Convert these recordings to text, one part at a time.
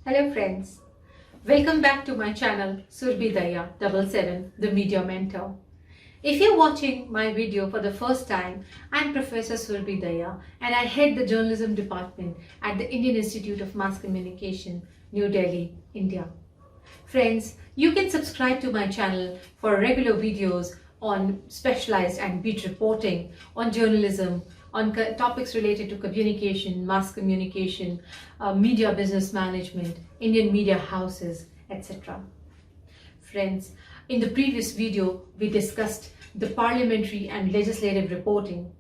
Hello friends, welcome back to my channel Surbhi Dahiya 77, the Media Mentor. If you're watching my video for the first time, I'm Professor Surbhi Dahiya and I head the journalism department at the Indian Institute of Mass Communication, New Delhi, India. Friends, you can subscribe to my channel for regular videos on specialized and beat reporting, on journalism, on topics related to communication, mass communication, media business management, Indian media houses, etc. Friends, in the previous video, we discussed the parliamentary and legislative reporting,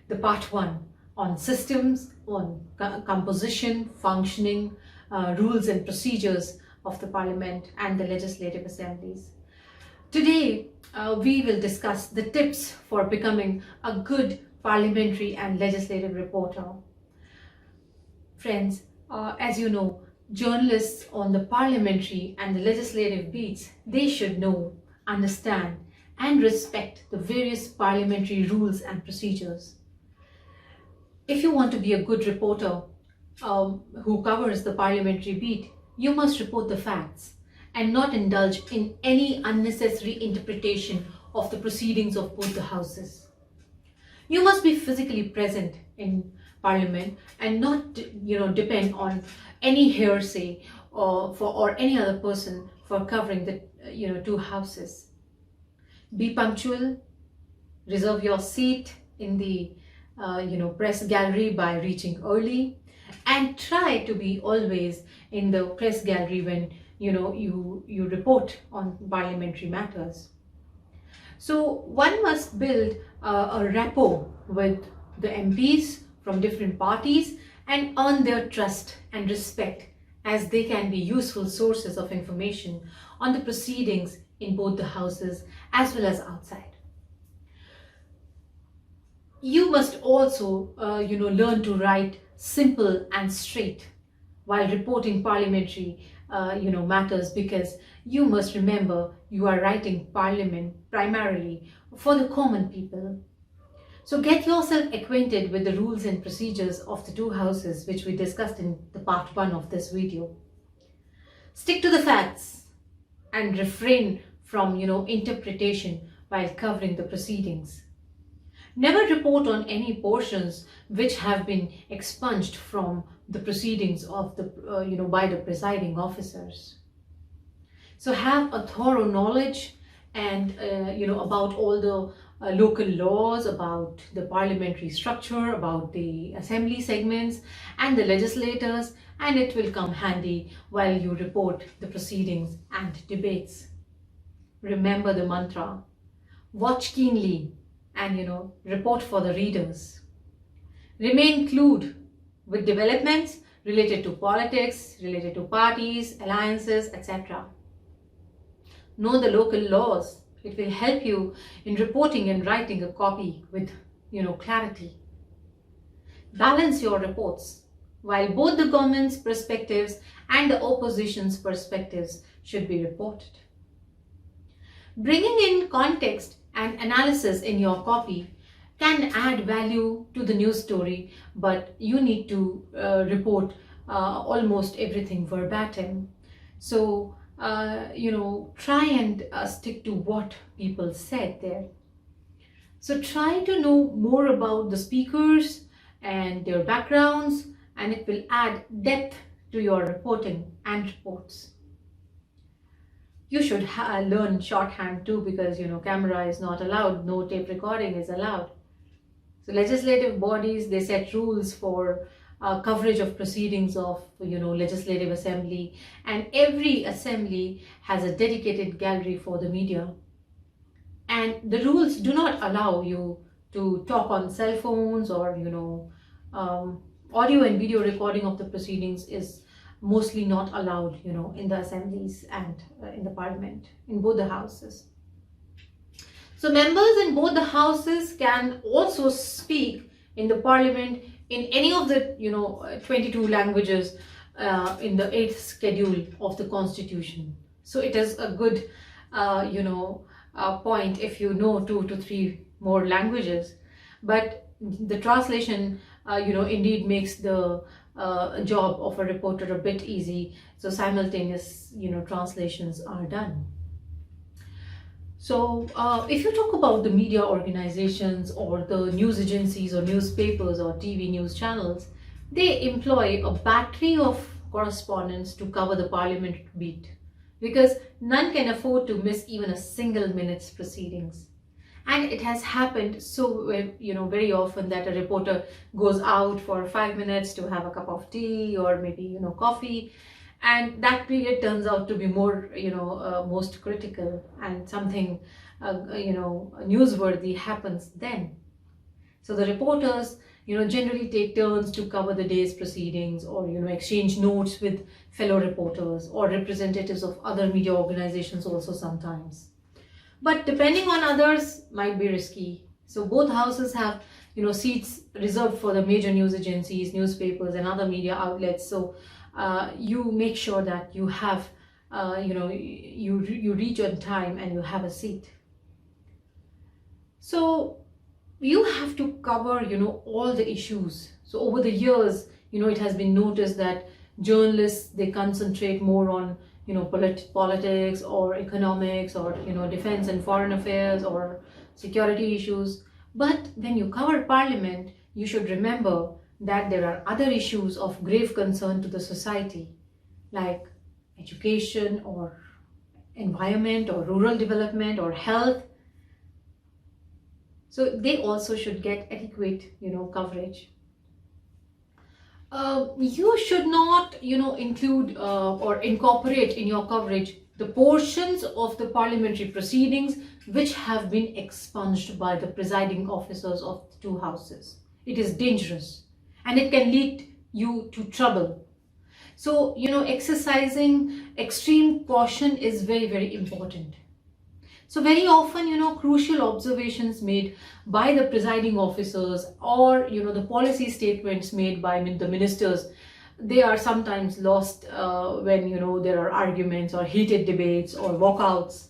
the part 1 on systems, on composition, functioning, rules and procedures of the parliament and the legislative assemblies. Today, we will discuss the tips for becoming a good parliamentary and legislative reporter. Friends, as you know, journalists on the parliamentary and the legislative beats, they should know, understand and respect the various parliamentary rules and procedures. If you want to be a good reporter who covers the parliamentary beat, you must report the facts and not indulge in any unnecessary interpretation of the proceedings of both the houses. You must be physically present in Parliament and not, depend on any hearsay or any other person for covering the, two houses. Be punctual. Reserve your seat in the, press gallery by reaching early, and try to be always in the press gallery when you report on parliamentary matters. So one must build a rapport with the MPs from different parties and earn their trust and respect, as they can be useful sources of information on the proceedings in both the houses as well as outside. You must also learn to write simple and straight while reporting parliamentary matters, because you must remember you are writing parliament primarily for the common people. So get yourself acquainted with the rules and procedures of the two houses, which we discussed in the part 1 of this video. Stick to the facts and refrain from interpretation while covering the proceedings. Never report on any portions which have been expunged from the proceedings of the by the presiding officers. So have a thorough knowledge and about all the local laws, about the parliamentary structure, about the assembly segments and the legislators, and it will come handy while you report the proceedings and debates. Remember the mantra: watch keenly and report for the readers. Remain clued with developments related to politics, related to parties, alliances, etc. Know the local laws. It will help you in reporting and writing a copy with clarity. Balance your reports, while both the government's perspectives and the opposition's perspectives should be reported. Bringing in context and analysis in your copy can add value to the news story, but you need to report almost everything verbatim. So, try and stick to what people said there. So try to know more about the speakers and their backgrounds, and it will add depth to your reporting and reports. You should learn shorthand too, because camera is not allowed, no tape recording is allowed. So legislative bodies, they set rules for coverage of proceedings of legislative assembly, and every assembly has a dedicated gallery for the media. And the rules do not allow you to talk on cell phones or audio and video recording of the proceedings is mostly not allowed in the assemblies and in the parliament, in both the houses. So members in both the houses can also speak in the parliament in any of the 22 languages in the 8th schedule of the constitution. So it is a good point if you know 2 to 3 more languages, but the translation indeed makes the job of a reporter a bit easy. So simultaneous, translations are done. So, if you talk about the media organizations or the news agencies or newspapers or TV news channels, they employ a battery of correspondents to cover the parliament beat because none can afford to miss even a single minute's proceedings. And it has happened so, very often that a reporter goes out for 5 minutes to have a cup of tea or maybe, coffee, and that period turns out to be more most critical, and something newsworthy happens then. So the reporters generally take turns to cover the day's proceedings, or exchange notes with fellow reporters or representatives of other media organizations also sometimes, but depending on others might be risky. So both houses have seats reserved for the major news agencies, newspapers and other media outlets. So you make sure that you have you reach on time and you have a seat. So you have to cover all the issues. So over the years it has been noticed that journalists, they concentrate more on politics or economics or defense and foreign affairs or security issues. But when you cover parliament, you should remember that there are other issues of grave concern to the society, like education or environment or rural development or health. So they also should get adequate coverage. You should not include or incorporate in your coverage the portions of the parliamentary proceedings which have been expunged by the presiding officers of the two houses. It is dangerous and it can lead you to trouble. So exercising extreme caution is very, very important. So very often, crucial observations made by the presiding officers or, the policy statements made by the ministers, they are sometimes lost when, there are arguments or heated debates or walkouts.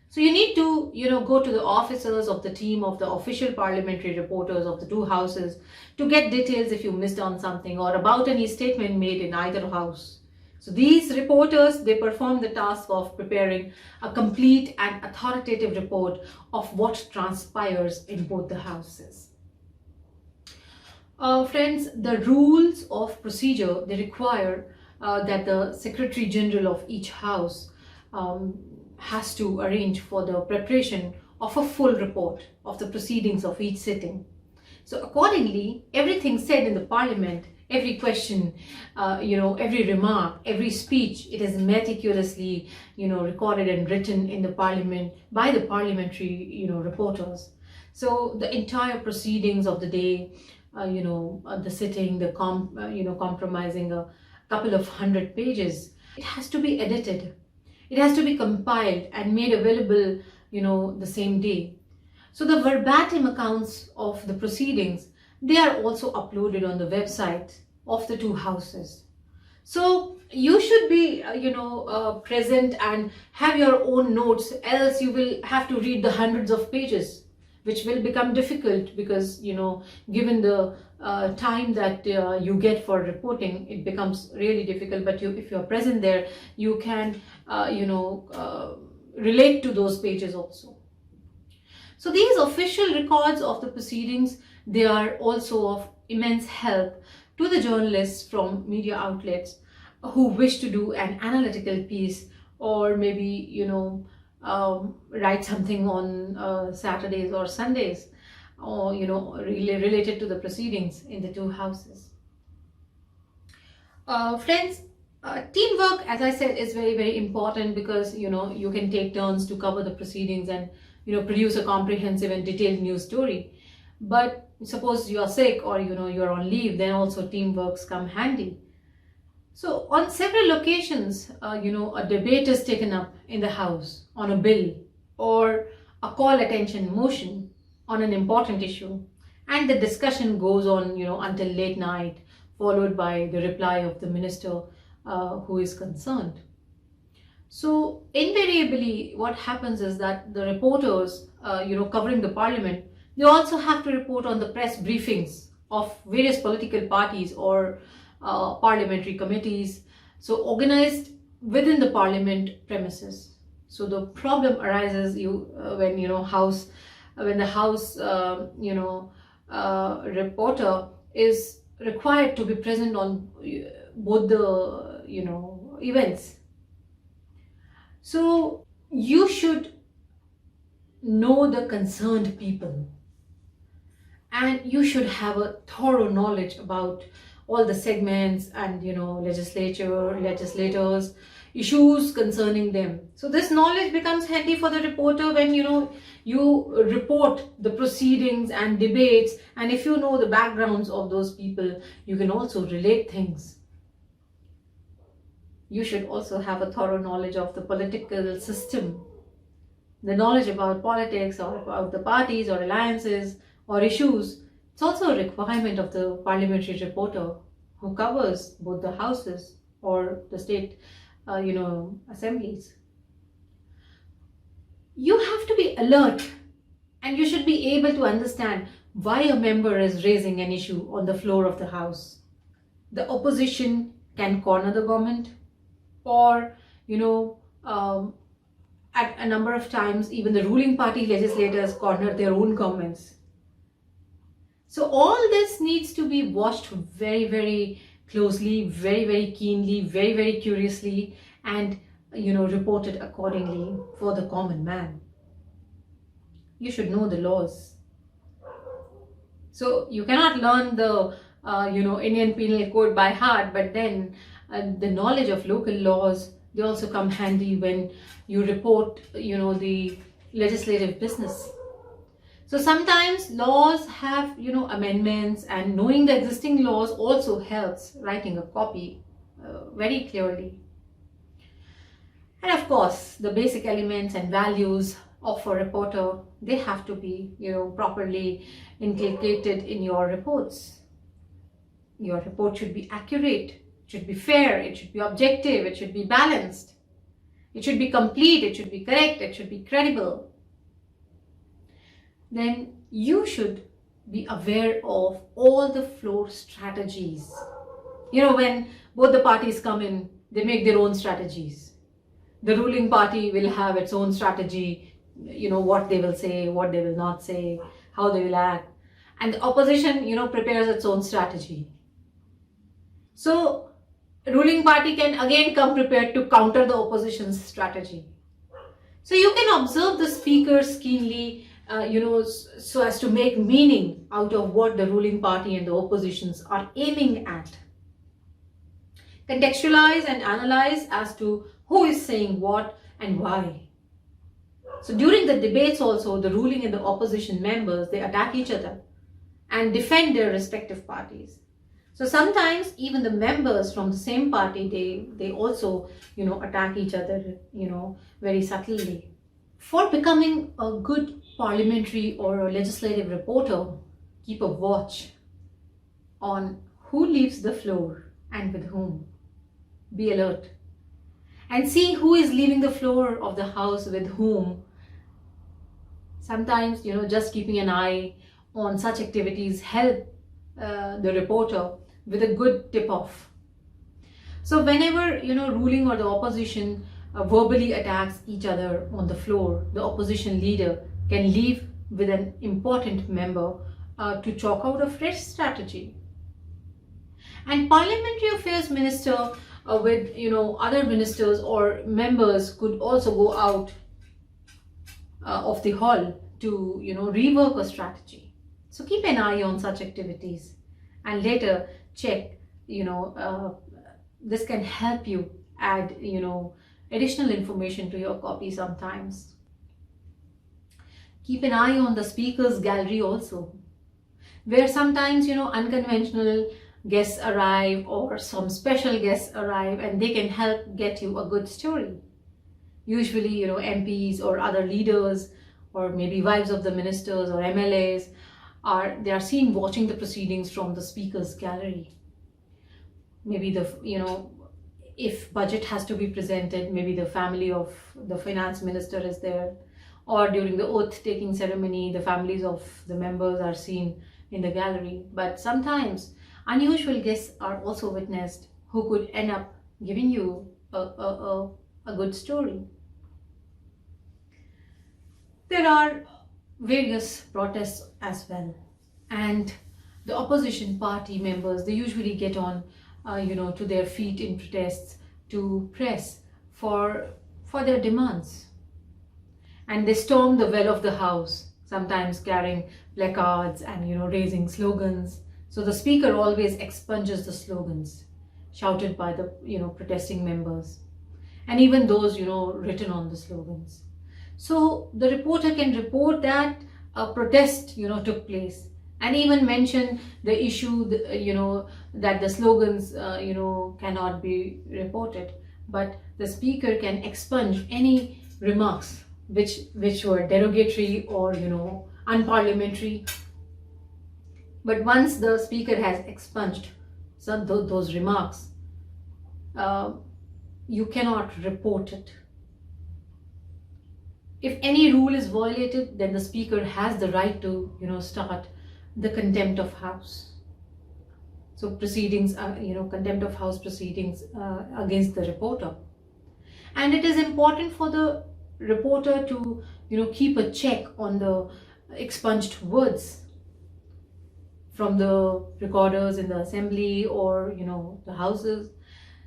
So you need to, go to the officers of the team of the official parliamentary reporters of the two houses to get details if you missed on something or about any statement made in either house. So these reporters, they perform the task of preparing a complete and authoritative report of what transpires in both the houses. Friends, the rules of procedure, they require that the Secretary General of each house has to arrange for the preparation of a full report of the proceedings of each sitting. So accordingly, everything said in the parliament, every question, every remark, every speech, it is meticulously, recorded and written in the parliament by the parliamentary, reporters. So the entire proceedings of the day, the sitting, the compromising a couple of 100 pages, it has to be edited. It has to be compiled and made available, the same day. So the verbatim accounts of the proceedings, they are also uploaded on the website of the two houses. So you should be, present and have your own notes, else you will have to read the hundreds of pages, which will become difficult because, given the time that you get for reporting, it becomes really difficult. But if you're present there, you can, relate to those pages also. So these official records of the proceedings, they are also of immense help to the journalists from media outlets who wish to do an analytical piece or maybe, write something on Saturdays or Sundays or, related to the proceedings in the two houses. Friends, teamwork, as I said, is very, very important because, you can take turns to cover the proceedings and, produce a comprehensive and detailed news story. But suppose you are sick or, you're on leave, then also teamworks come handy. So on several occasions, a debate is taken up in the House on a bill or a call attention motion on an important issue. And the discussion goes on, until late night, followed by the reply of the minister who is concerned. So invariably, what happens is that the reporters, covering the parliament, they also have to report on the press briefings of various political parties or parliamentary committees, so organized within the parliament premises. So the problem arises when when the house reporter is required to be present on both the events. So you should know the concerned people, and you should have a thorough knowledge about all the segments and legislators, issues concerning them. So this knowledge becomes handy for the reporter when you report the proceedings and debates, and if you know the backgrounds of those people, you can also relate things. You should also have a thorough knowledge of the political system, the knowledge about politics or about the parties or alliances or issues. It's also a requirement of the parliamentary reporter who covers both the houses or the state assemblies. You have to be alert, and you should be able to understand why a member is raising an issue on the floor of the house. The opposition can corner the government, or at a number of times even the ruling party legislators corner their own governments. So all this needs to be watched very, very closely, very, very keenly, very, very curiously, and reported accordingly for the common man. You should know the laws. So you cannot learn the Indian Penal Code by heart, but then the knowledge of local laws, they also come handy when you report the legislative business. So sometimes laws have amendments, and knowing the existing laws also helps writing a copy very clearly. And of course, the basic elements and values of a reporter, they have to be properly inculcated in your reports. Your report should be accurate, it should be fair, it should be objective, it should be balanced, it should be complete, it should be correct, it should be credible. Then you should be aware of all the floor strategies. When both the parties come in, they make their own strategies. The ruling party will have its own strategy, what they will say, what they will not say, how they will act. And the opposition, prepares its own strategy. So ruling party can again come prepared to counter the opposition's strategy. So you can observe the speakers keenly, so as to make meaning out of what the ruling party and the oppositions are aiming at. Contextualize and analyze as to who is saying what and why. So during the debates also, the ruling and the opposition members, they attack each other and defend their respective parties. So sometimes even the members from the same party, they also, attack each other, very subtly. For becoming a good parliamentary or a legislative reporter, keep a watch on who leaves the floor and with whom. Be alert and see who is leaving the floor of the house with whom. Sometimes, just keeping an eye on such activities help the reporter with a good tip-off. So whenever, ruling or the opposition verbally attacks each other on the floor, the opposition leader can leave with an important member to chalk out a fresh strategy. And Parliamentary Affairs Minister with other ministers or members could also go out of the hall to rework a strategy. So keep an eye on such activities and later check. This can help you add additional information to your copy sometimes. Keep an eye on the speakers gallery also, where sometimes unconventional guests arrive or some special guests arrive, and they can help get you a good story. Usually MPs or other leaders, or maybe wives of the ministers or MLAs, they are seen watching the proceedings from the speakers gallery. Maybe if budget has to be presented, maybe the family of the finance minister is there, or during the oath taking ceremony, the families of the members are seen in the gallery. But sometimes Unusual guests are also witnessed who could end up giving you a good story. There are various protests as well, and the opposition party members, they usually get on to their feet in protests to press for their demands, and they storm the well of the house, sometimes carrying placards and raising slogans. So the speaker always expunges the slogans shouted by the protesting members, and even those written on the slogans. So the reporter can report that a protest took place, and even mention the issue that the slogans cannot be reported, but the speaker can expunge any remarks which were derogatory or unparliamentary. But once the speaker has expunged those remarks, uh, you cannot report it. If any rule is violated, then the speaker has the right to start the contempt of house. So proceedings, contempt of house proceedings against the reporter. And it is important for the reporter to keep a check on the expunged words from the recorders in the assembly or the houses.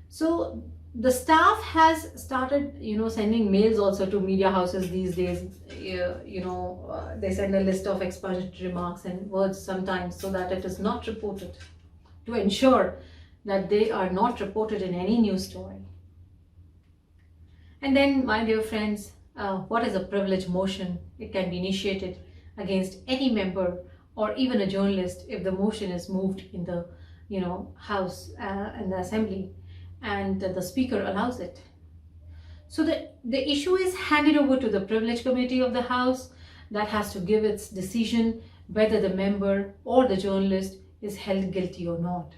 So the staff has started sending mails also to media houses these days. They send a list of expunged remarks and words sometimes, so that it is not reported, to ensure that they are not reported in any news story. And then, my dear friends, what is a privilege motion? It can be initiated against any member or even a journalist if the motion is moved in the house in the assembly and the speaker allows it. So the issue is handed over to the privilege committee of the house that has to give its decision whether the member or the journalist is held guilty or not.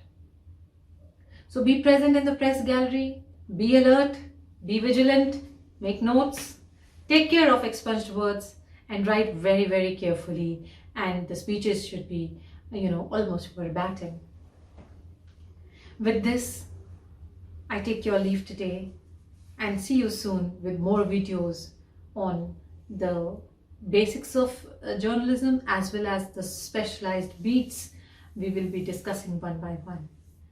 So be present in the press gallery, be alert, be vigilant, make notes, take care of expunged words, and write very, very carefully. And the speeches should be, almost verbatim. With this, I take your leave today and see you soon with more videos on the basics of journalism as well as the specialized beats we will be discussing one by one.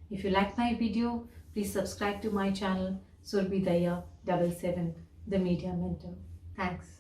If you like my video, please subscribe to my channel Surbhi Dahiya 77, the Media Mentor. Thanks.